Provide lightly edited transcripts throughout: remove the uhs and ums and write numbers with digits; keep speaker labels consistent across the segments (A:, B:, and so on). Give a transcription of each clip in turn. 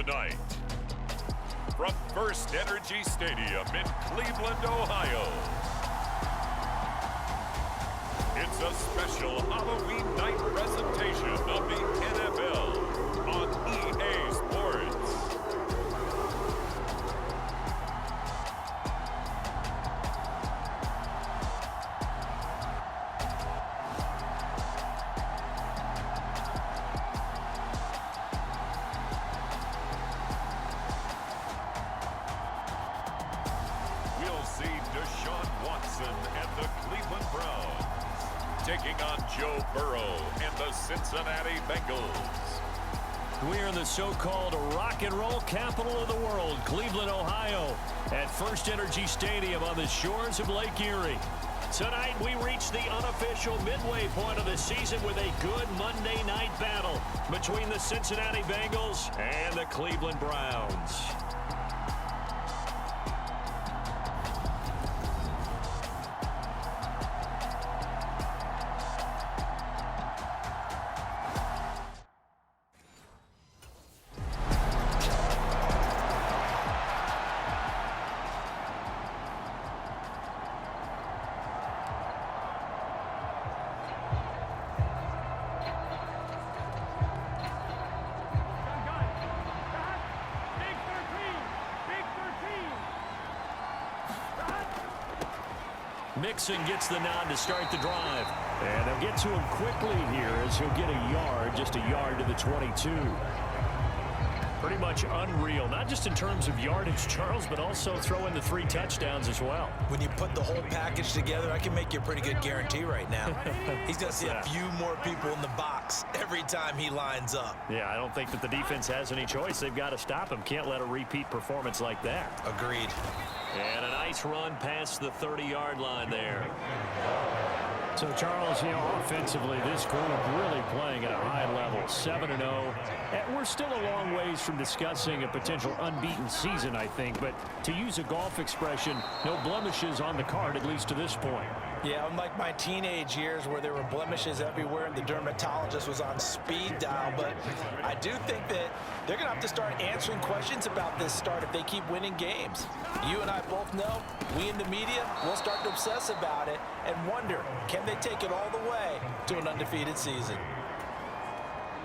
A: Tonight, from First Energy Stadium in Cleveland, Ohio, it's a special Halloween night presentation of the NFL on EA Sports. Taking on Joe Burrow and the Cincinnati Bengals.
B: We're in the so-called rock and roll capital of the world, Cleveland, Ohio, at First Energy Stadium on the shores of Lake Erie. Tonight, we reach the unofficial midway point of the season with a good Monday night battle between the Cincinnati Bengals and the Cleveland Browns. Mixon gets the nod to start the drive. And they'll get to him quickly here as he'll get a yard, just a yard to the 22. Pretty much unreal, not just in terms of yardage, Charles, but also throw in the 3 touchdowns as well.
C: When you put the whole package together, I can make you a pretty good guarantee right now. He's going to see a few more people in the box every time he lines up.
B: Yeah, I don't think that the defense has any choice. They've got to stop him. Can't let a repeat performance like that.
C: Agreed.
B: And a nice run past the 30-yard line there.
D: So, Charles, offensively, this group really playing at a high level, 7-0. And we're still a long ways from discussing a potential unbeaten season, I think. But to use a golf expression, no blemishes on the card, at least to this point.
C: Yeah, unlike my teenage years where there were blemishes everywhere and the dermatologist was on speed dial. But I do think that they're going to have to start answering questions about this start if they keep winning games. You and I both know, we in the media will start to obsess about it and wonder, can they take it all the way to an undefeated season?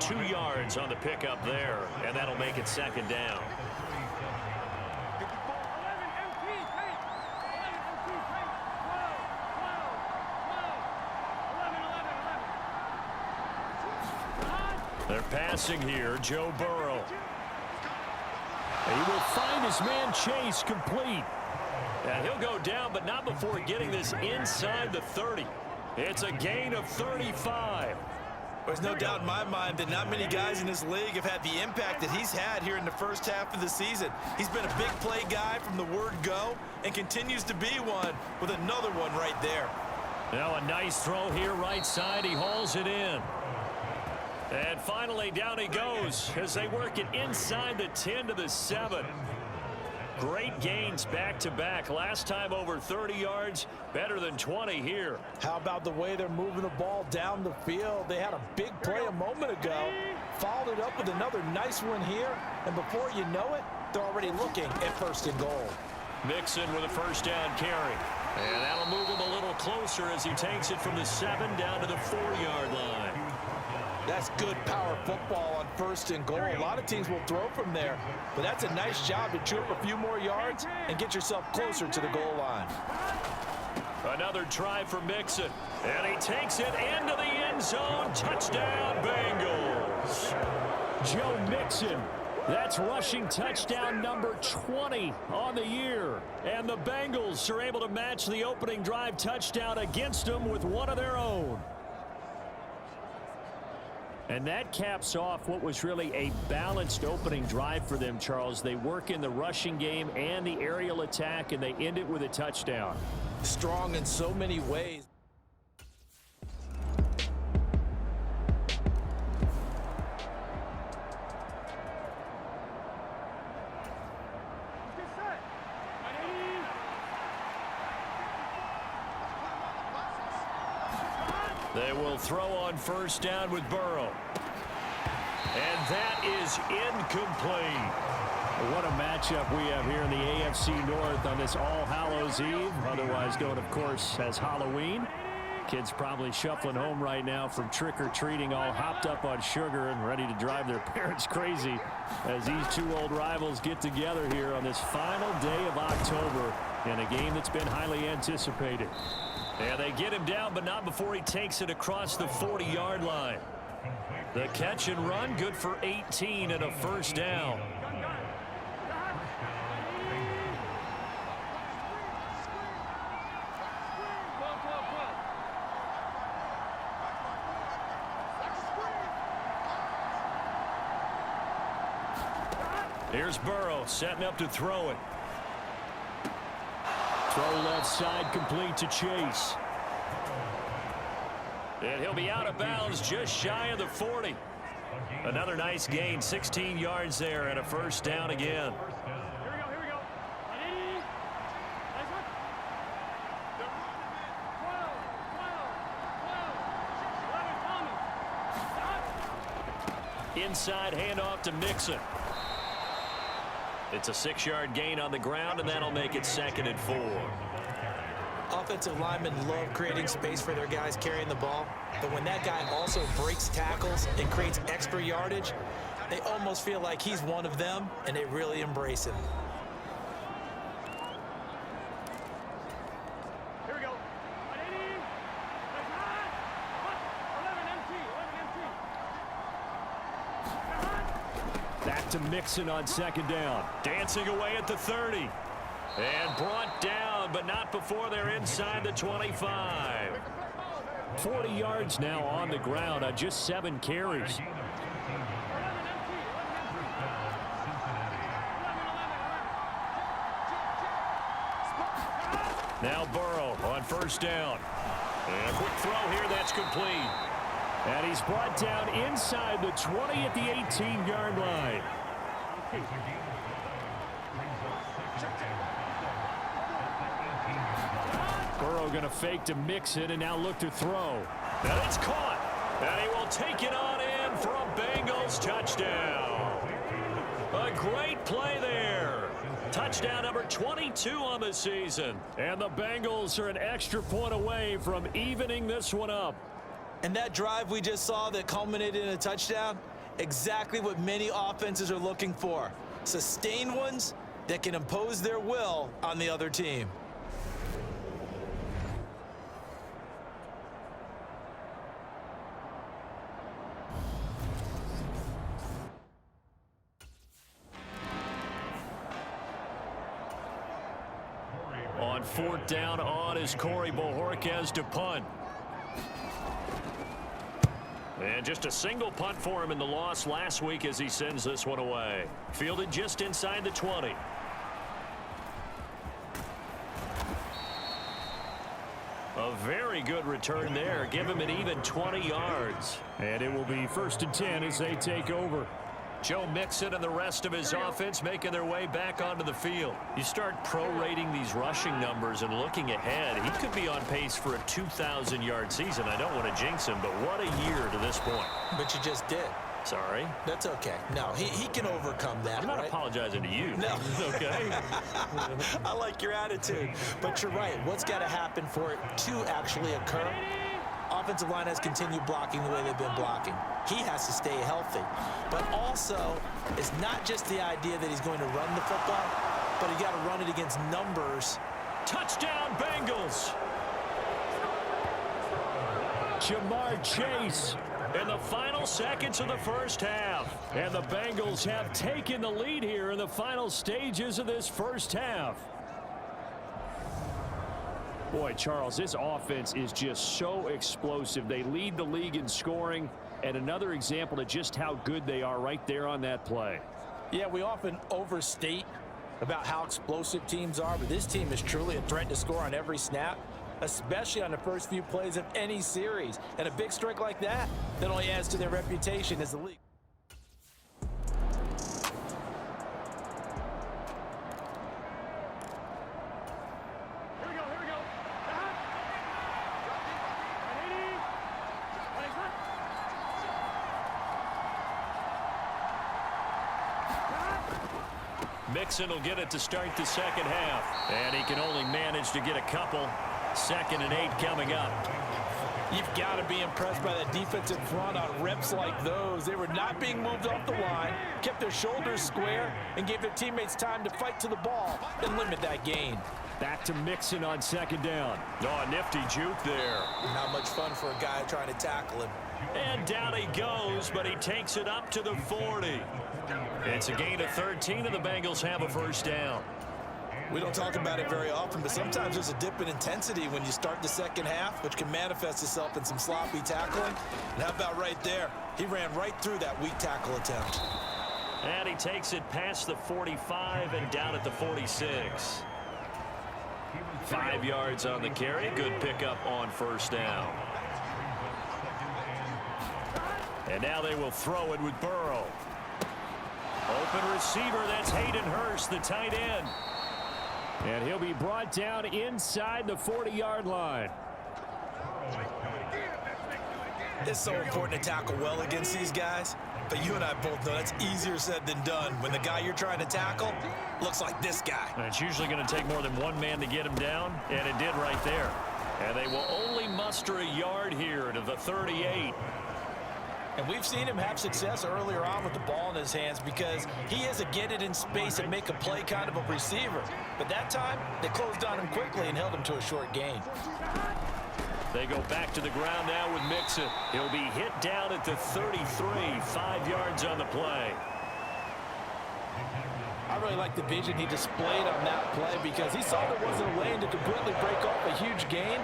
B: 2 yards on the pickup there, and that'll make it second down. They're passing here, Joe Burrow. He will find his man Chase complete. And he'll go down, but not before getting this inside the 30. It's a gain of 35.
C: There's no doubt in my mind that not many guys in this league have had the impact that he's had here in the first half of the season. He's been a big play guy from the word go and continues to be one with another one right there.
B: Now a nice throw here right side. He hauls it in. And finally down he goes as they work it inside the 10 to the 7. Great gains back-to-back. Last time over 30 yards, better than 20 here.
C: How about the way they're moving the ball down the field? They had a big play a moment ago, followed it up with another nice one here, and before you know it, they're already looking at 1st and goal.
B: Mixon with a first down carry. And that'll move him a little closer as he takes it from the 7 down to the 4-yard line.
C: That's good power football on 1st and goal. A lot of teams will throw from there, but that's a nice job to chew up a few more yards and get yourself closer to the goal line.
B: Another try for Mixon, and he takes it into the end zone. Touchdown, Bengals.
D: Joe Mixon, that's rushing touchdown number 20 on the year.
B: And the Bengals are able to match the opening drive touchdown against them with one of their own.
D: And that caps off what was really a balanced opening drive for them, Charles. They work in the rushing game and the aerial attack, and they end it with a touchdown.
C: Strong in so many ways.
B: They will throw on 1st down with Burrow. And that is incomplete.
D: What a matchup we have here in the AFC North on this All Hallows Eve, otherwise known, of course, as Halloween. Kids probably shuffling home right now from trick-or-treating, all hopped up on sugar and ready to drive their parents crazy as these two old rivals get together here on this final day of October in a game that's been highly anticipated.
B: And they get him down, but not before he takes it across the 40-yard line. The catch and run, good for 18 and a first down. Here's Burrow setting up to throw it.
D: Throw left side, complete to Chase.
B: And he'll be out of bounds just shy of the 40. Another nice gain, 16 yards there and a first down again.
E: Here we go. Nice one. 12.
B: Inside handoff to Mixon. It's a 6-yard gain on the ground, and that'll make it 2nd and 4.
C: Offensive linemen love creating space for their guys carrying the ball, but when that guy also breaks tackles and creates extra yardage, they almost feel like he's one of them, and they really embrace him.
E: Here we go. 11 empty.
D: Back to Mixon on 2nd down.
B: Dancing away at the 30. And brought down, but not before they're inside the 25.
D: 40 yards now on the ground on just 7 carries.
B: Now Burrow on first down. And a quick throw here, that's complete.
D: And he's brought down inside the 20 at the 18-yard line. Burrow going to fake to Mixon and now look to throw.
B: And it's caught. And he will take it on in for a Bengals touchdown. A great play there. Touchdown number 22 on the season.
D: And the Bengals are an extra point away from evening this one up.
C: And that drive we just saw that culminated in a touchdown, exactly what many offenses are looking for. Sustained ones that can impose their will on the other team.
B: On 4th down on is Corey Bojorquez to punt. And just a single punt for him in the loss last week as he sends this one away. Fielded just inside the 20. A very good return there. Give him an even 20 yards.
D: And it will be 1st and 10 as they take over.
B: Joe Mixon and the rest of his offense making their way back onto the field. You start prorating these rushing numbers and looking ahead, he could be on pace for a 2,000-yard season. I don't want to jinx him, but what a year to this point.
C: But you just did.
B: Sorry.
C: That's okay. No, he can overcome that.
B: I'm not
C: right?
B: apologizing to you.
C: No.
B: Okay?
C: I like your attitude. But you're right. What's got to happen for it to actually occur? Offensive line has continued blocking the way they've been blocking. He has to stay healthy. But also, it's not just the idea that he's going to run the football, but he got to run it against numbers.
B: Touchdown, Bengals!
D: Jamar Chase
B: In the final seconds of the first half.
D: and the Bengals have taken the lead here in the final stages of this first half. Boy, Charles, this offense is just so explosive. They lead the league in scoring, and another example of just how good they are right there on that play.
C: Yeah, we often overstate about how explosive teams are, but this team is truly a threat to score on every snap, especially on the first few plays of any series. And a big strike like that only adds to their reputation as the league.
E: Here we go.
B: Mixon will get it to start the second half. And he can only manage to get a couple. 2nd and 8 coming up.
C: You've got to be impressed by that defensive front on reps like those. They were not being moved off the line, kept their shoulders square, and gave their teammates time to fight to the ball and limit that gain.
D: Back to Mixon on 2nd down.
B: Oh, a nifty juke there.
C: Not much fun for a guy trying to tackle him.
B: And down he goes, but he takes it up to the 40. It's a gain of 13, and the Bengals have a first down.
C: We don't talk about it very often, but sometimes there's a dip in intensity when you start the second half, which can manifest itself in some sloppy tackling. And how about right there? He ran right through that weak tackle attempt.
B: And he takes it past the 45 and down at the 46. 5 yards on the carry. Good pickup on first down. And now they will throw it with Burrow. Open receiver, that's Hayden Hurst, the tight end.
D: And he'll be brought down inside the 40-yard line.
C: It's so important to tackle well against these guys, but you and I both know that's easier said than done when the guy you're trying to tackle looks like this guy.
B: And it's usually going to take more than one man to get him down, and it did right there. And they will only muster a yard here to the 38.
C: And we've seen him have success earlier on with the ball in his hands because he is a get it in space and make a play kind of a receiver. But that time, they closed on him quickly and held him to a short gain.
B: They go back to the ground now with Mixon. He'll be hit down at the 33, 5 yards on the play.
C: I really like the vision he displayed on that play because he saw there wasn't a lane to completely break off a huge gain.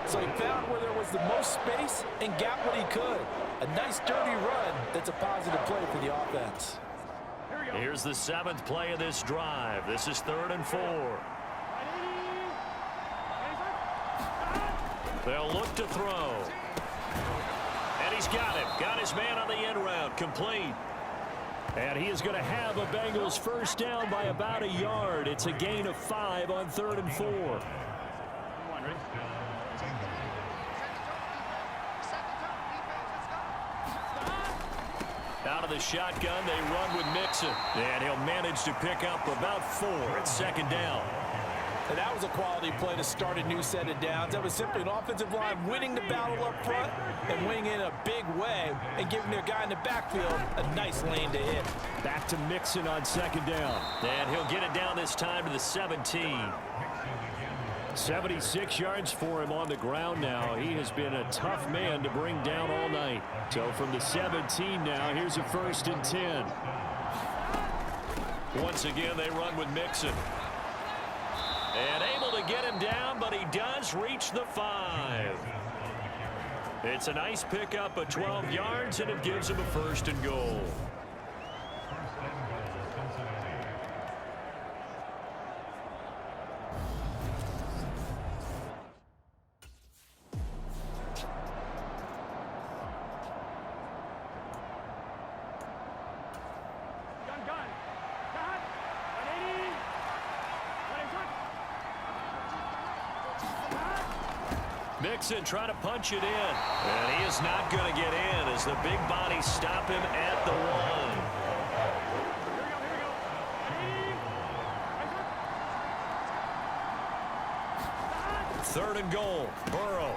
C: So he found where there was the most space and got what he could. A nice dirty run that's a positive play for the offense.
B: Here's the 7th play of this drive. This is 3rd and 4. They'll look to throw. And he's got him. Got his man on the end route. Complete.
D: And he is going to have a Bengals first down by about a yard. It's a gain of 5 on 3rd and 4.
B: Out of the shotgun, they run with Mixon. And he'll manage to pick up about 4 at 2nd down.
C: And that was a quality play to start a new set of downs. That was simply an offensive line winning the battle up front and winning in a big way and giving their guy in the backfield a nice lane to hit.
D: Back to Mixon on 2nd down.
B: And he'll get it down this time to the 17.
D: 76 yards for him on the ground now. He has been a tough man to bring down all night. So from the 17 now, here's a 1st and 10.
B: Once again, they run with Mixon. And able to get him down, but he does reach the 5. It's a nice pickup of 12 yards, and it gives him a 1st and goal. Mixon trying to punch it in. And he is not going to get in as the big bodies stop him at the 1. 3rd and goal. Burrow.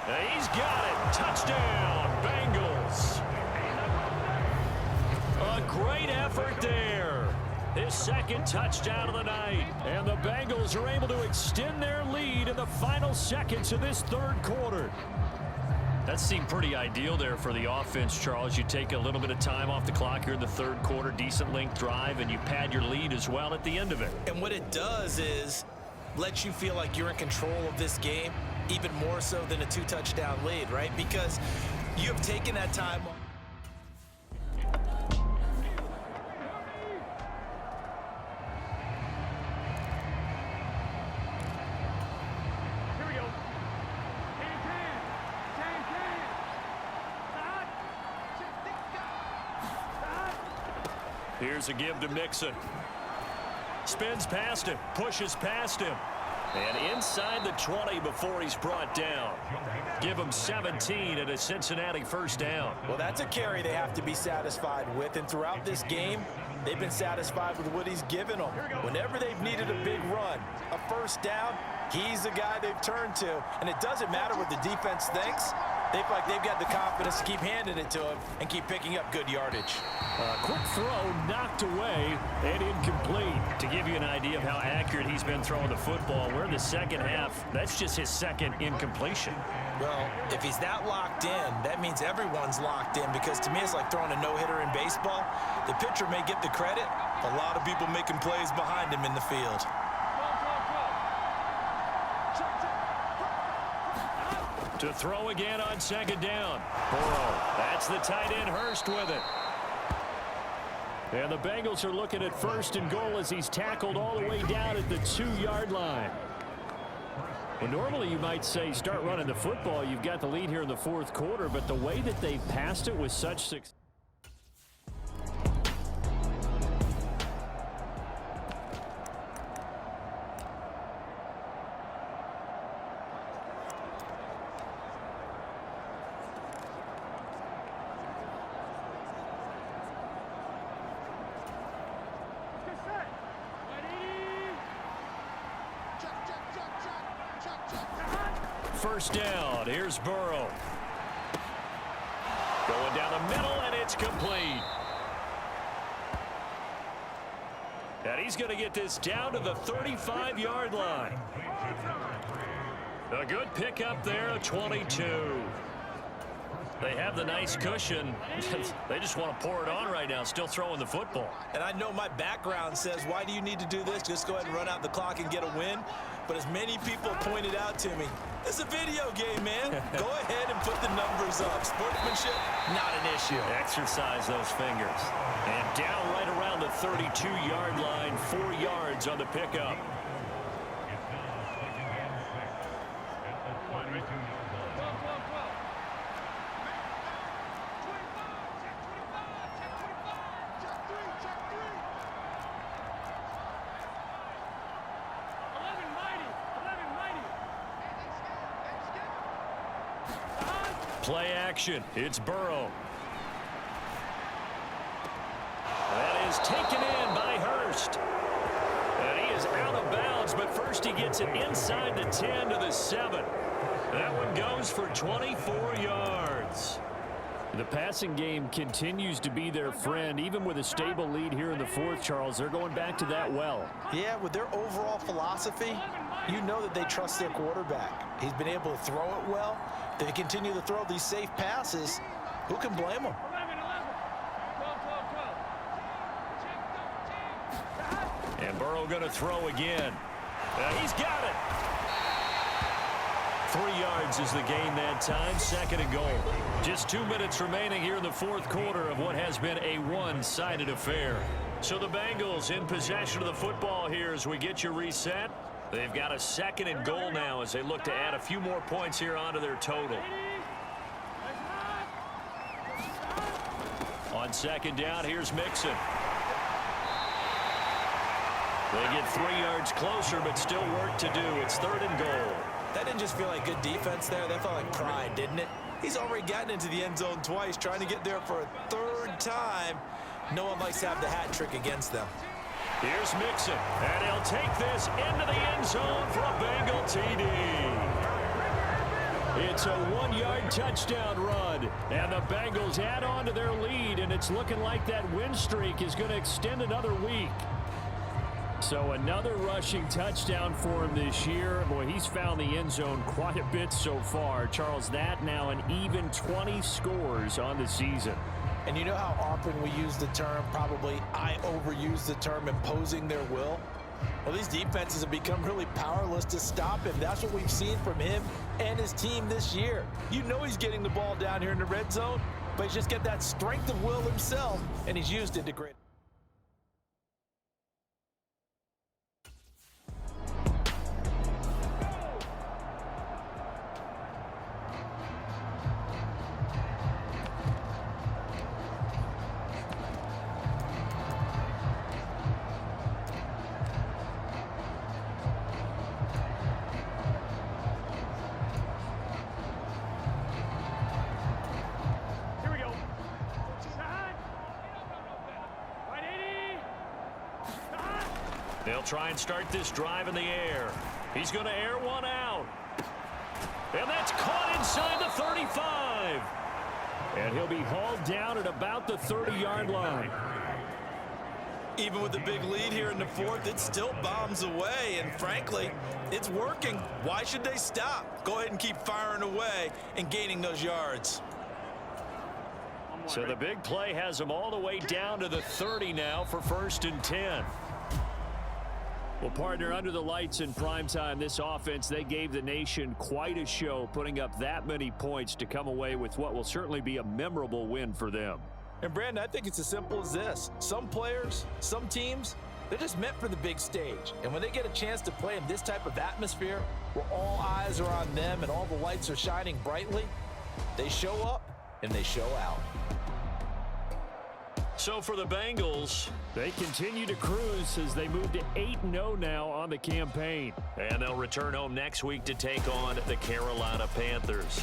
B: And he's got it. Touchdown, Bengals. A great effort there. His 2nd touchdown of the night. And the Bengals are able to extend their lead in the final seconds of this 3rd quarter. That seemed pretty ideal there for the offense, Charles. You take a little bit of time off the clock here in the 3rd quarter, decent length drive, and you pad your lead as well at the end of it.
C: And what it does is let you feel like you're in control of this game, even more so than a 2-touchdown lead, right? Because you have taken that time off.
B: Here's a give to Mixon. Spins past him, pushes past him. And inside the 20 before he's brought down. Give him 17 and a Cincinnati first down.
C: Well, that's a carry they have to be satisfied with. And throughout this game, they've been satisfied with what he's given them. Whenever they've needed a big run, a first down, he's the guy they've turned to. And it doesn't matter what the defense thinks. They feel like they've got the confidence to keep handing it to him and keep picking up good yardage.
D: Quick throw knocked away and incomplete.
B: To give you an idea of how accurate he's been throwing the football, we're in the second half. That's just his second incompletion.
C: Well, if he's that locked in, that means everyone's locked in, because to me it's like throwing a no-hitter in baseball. The pitcher may get the credit, a lot of people making plays behind him in the field.
B: To throw again on second down. Burrow. That's the tight end Hurst with it.
D: And the Bengals are looking at first and goal as he's tackled all the way down at the 2-yard line. Well, normally you might say start running the football. You've got the lead here in the fourth quarter, but the way that they've passed it with such success.
B: First down. Here's Burrow. Going down the middle, and it's complete. And he's going to get this down to the 35-yard line. A good pickup there, a 22. They have the nice cushion. They just want to pour it on right now, still throwing the football.
C: And I know my background says, why do you need to do this? Just go ahead and run out the clock and get a win. But as many people pointed out to me, it's a video game, man. Go ahead and put the numbers up. Sportsmanship, not an issue.
B: Exercise those fingers. And down right around the 32-yard line, 4 yards on the pickup. Play action. It's Burrow. That is taken in by Hurst. And he is out of bounds, but first he gets it inside the 10 to the 7. That one goes for 24 yards.
D: The passing game continues to be their friend, even with a stable lead here in the fourth, Charles. They're going back to that well.
C: Yeah, with their overall philosophy, you know that they trust their quarterback. He's been able to throw it well. They continue to throw these safe passes. Who can blame them?
B: And Burrow going to throw again. He's got it. 3 yards is the gain that time. Second and goal. Just 2 minutes remaining here in the fourth quarter of what has been a one-sided affair. So the Bengals in possession of the football here as we get you reset. They've got a second and goal now as they look to add a few more points here onto their total. On second down, here's Mixon. They get 3 yards closer, but still work to do. It's third and goal.
C: That didn't just feel like good defense there. That felt like pride, didn't it? He's already gotten into the end zone twice, trying to get there for a third time. No one likes to have the hat trick against them.
B: Here's Mixon, and he'll take this into the end zone for a Bengal TD.
D: It's a 1-yard touchdown run, and the Bengals add on to their lead, and it's looking like that win streak is going to extend another week. So another rushing touchdown for him this year. Boy, he's found the end zone quite a bit so far. Charles, that now an even 20 scores on the season.
C: And you know how often we use the term, probably I overuse the term, imposing their will? Well, these defenses have become really powerless to stop him. That's what we've seen from him and his team this year. You know he's getting the ball down here in the red zone, but he's just got that strength of will himself, and he's used it to great.
B: They'll try and start this drive in the air. He's going to air one out. And that's caught inside the 35.
D: And he'll be hauled down at about the 30-yard line.
C: Even with the big lead here in the fourth, it still bombs away. And frankly, it's working. Why should they stop? Go ahead and keep firing away and gaining those yards.
B: So the big play has them all the way down to the 30 now for 1st and 10.
D: Well, partner, under the lights in primetime, this offense, they gave the nation quite a show, putting up that many points to come away with what will certainly be a memorable win for them.
C: And, Brandon, I think it's as simple as this. Some players, some teams, they're just meant for the big stage. And when they get a chance to play in this type of atmosphere where all eyes are on them and all the lights are shining brightly, they show up and they show out.
B: So for the Bengals,
D: they continue to cruise as they move to 8-0 now on the campaign.
B: And they'll return home next week to take on the Carolina Panthers.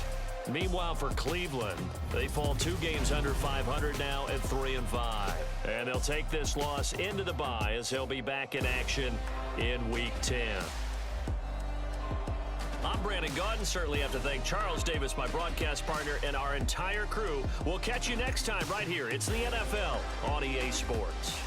B: Meanwhile, for Cleveland, they fall 2 games under 500 now at 3-5. And they'll take this loss into the bye as they'll be back in action in Week 10. I'm Brandon Gaudin. Certainly have to thank Charles Davis, my broadcast partner, and our entire crew. We'll catch you next time right here. It's the NFL on EA Sports.